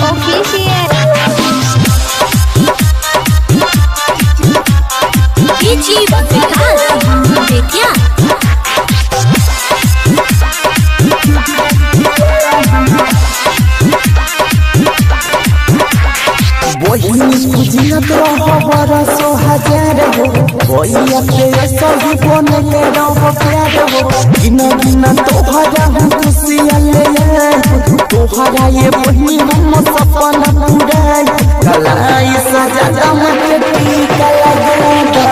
official DJ विकास बेतिया जियत रहो बरसो हजार हो भैया पे सही बनले रहो प्यार हो गिन गिन तोहरा हम खुशियाँ ले तोहरा ये बहिनी हम सपना पूरा कलाई सजा दम के टीका लगा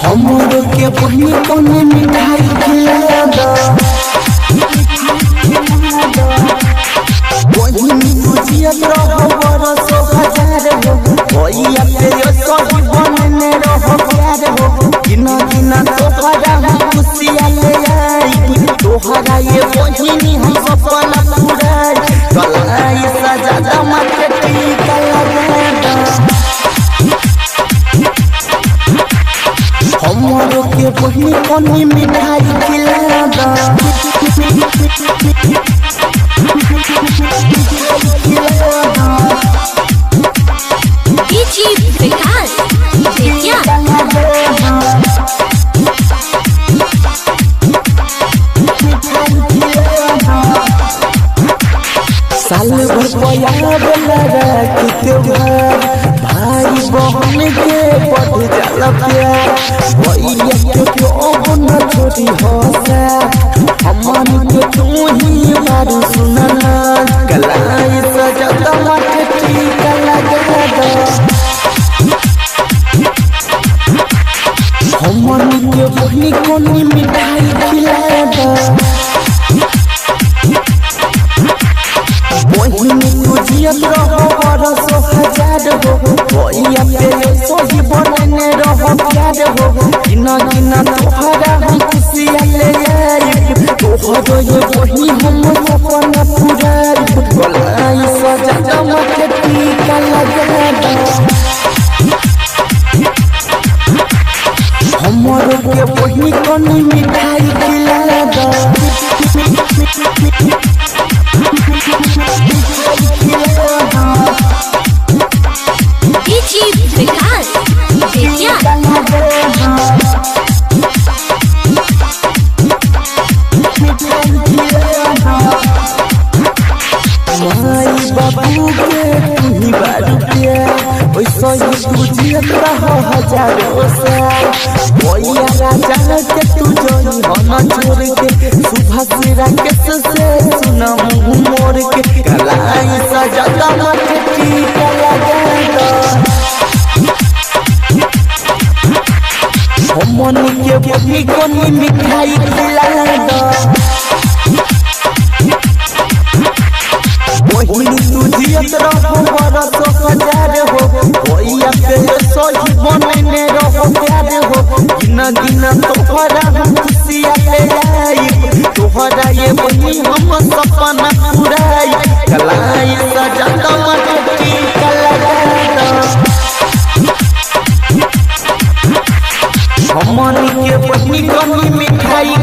हमरो के बहिनी कोने मिठाई खिला दो जियत रहो बरसो हजार हो भैया पे सही बनले रहो प्यार हो गिन गिन तोहरा हम खुशियाँ ले आई तोहरा ये बहिनी हम सपना पूरा कलाई सजा दम के टीका लगा हमरो के बहिनी कोनी मिठाई खिला दो डीजे विकास बेतिया साल भर पयाबला राखते भाई बहन के बढ़ जाला प्यार भैया के क्यों न छोड़ी हंसा हमन के तू ही मारू सुनना कलाई सजा दम के टीका लगा दो हमन के बहनी कोनी मिठाई खिला दो बहिनी तू जियत रहो बरसो हजार हो भैया पे सही बनले रहो प्यार हो गिन गिन तोहरा हम खुशियाँ ले आई तोहरो ये बहिनी हम सपना पूरा कलाई सजा दम के टीका लगा दो हमरो के बहिनी कोनी मिठाई खिला दो डीजे विकास बेतिया माई बाबू के तुही बारू प्यार वैसा ही तू जियत रहो हजारों साल भैया राजा के तू जोई हम छोड़ के सुबह से राकेश से सुना मुँह मोड़ के कलाई सजा दम के टीका लगा दो हमन के बहिनी कोनी मिठाई खिला दो बहिनी तू जियत रहो बरसो हजार हो भैया पे सही बनले रहो प्यार हो गिन गिन तोहरा हम खुशियाँ ले आई तोहरा ये बहिनी हम सपना पूराई कलाई सजा दम के टीका लगा दो हमन के बहिनी कोनी मिठाई